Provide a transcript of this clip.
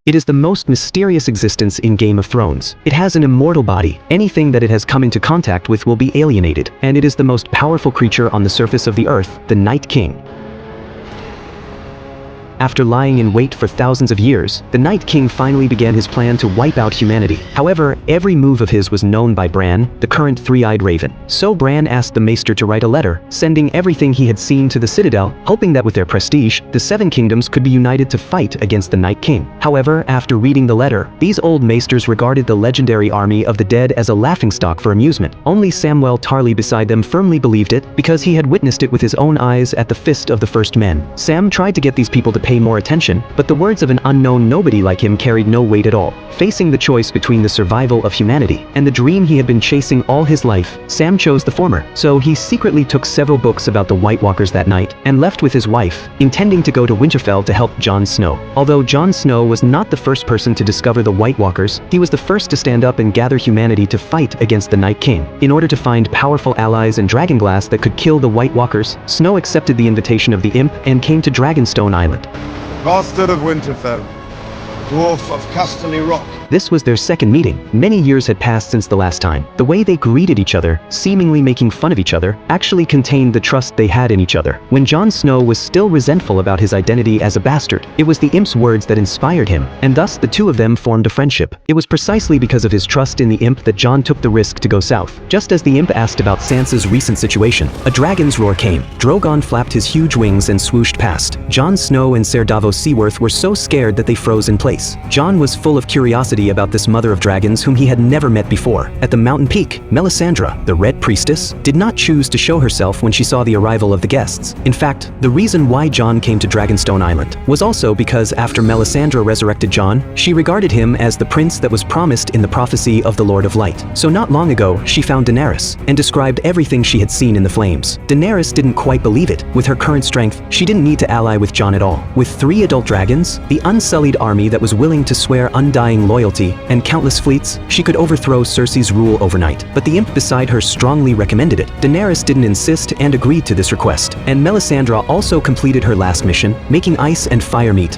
It is the most mysterious existence in Game of Thrones. It has an immortal body. Anything that it has come into contact with will be alienated, and it is the most powerful creature on the surface of the earth, the Night King. After lying in wait for thousands of years, the Night King finally began his plan to wipe out humanity. However, every move of his was known by Bran, the current three-eyed raven. So Bran asked the Maester to write a letter, sending everything he had seen to the Citadel, hoping that with their prestige, the Seven Kingdoms could be united to fight against the Night King. However, after reading the letter, these old Maesters regarded the legendary army of the dead as a laughingstock for amusement. Only Samwell Tarly beside them firmly believed it, because he had witnessed it with his own eyes at the Fist of the First Men. Sam tried to get these people to pay more attention, but the words of an unknown nobody like him carried no weight at all. Facing the choice between the survival of humanity and the dream he had been chasing all his life, Sam chose the former. So he secretly took several books about the White Walkers that night and left with his wife, intending to go to Winterfell to help Jon Snow. Although Jon Snow was not the first person to discover the White Walkers, he was the first to stand up and gather humanity to fight against the Night King. In order to find powerful allies and dragonglass that could kill the White Walkers, Snow accepted the invitation of the Imp and came to Dragonstone Island. Bastard of Winterfell, dwarf of Casterly Rock. This was their second meeting. Many years had passed since the last time. The way they greeted each other, seemingly making fun of each other, actually contained the trust they had in each other. When Jon Snow was still resentful about his identity as a bastard, it was the Imp's words that inspired him, and thus the two of them formed a friendship. It was precisely because of his trust in the Imp that Jon took the risk to go south. Just as the Imp asked about Sansa's recent situation, a dragon's roar came. Drogon flapped his huge wings and swooshed past. Jon Snow and Ser Davos Seaworth were so scared that they froze in place. Jon was full of curiosity about this mother of dragons whom he had never met before. At the mountain peak, Melisandre, the Red Priestess, did not choose to show herself when she saw the arrival of the guests. In fact, the reason why Jon came to Dragonstone Island was also because after Melisandre resurrected Jon, she regarded him as the prince that was promised in the prophecy of the Lord of Light. So not long ago, she found Daenerys and described everything she had seen in the flames. Daenerys didn't quite believe it. With her current strength, she didn't need to ally with Jon at all. With 3 adult dragons, the unsullied army that was willing to swear undying loyalty, and countless fleets, she could overthrow Cersei's rule overnight. But the Imp beside her strongly recommended it. Daenerys didn't insist and agreed to this request, and Melisandre also completed her last mission, making ice and fire meet,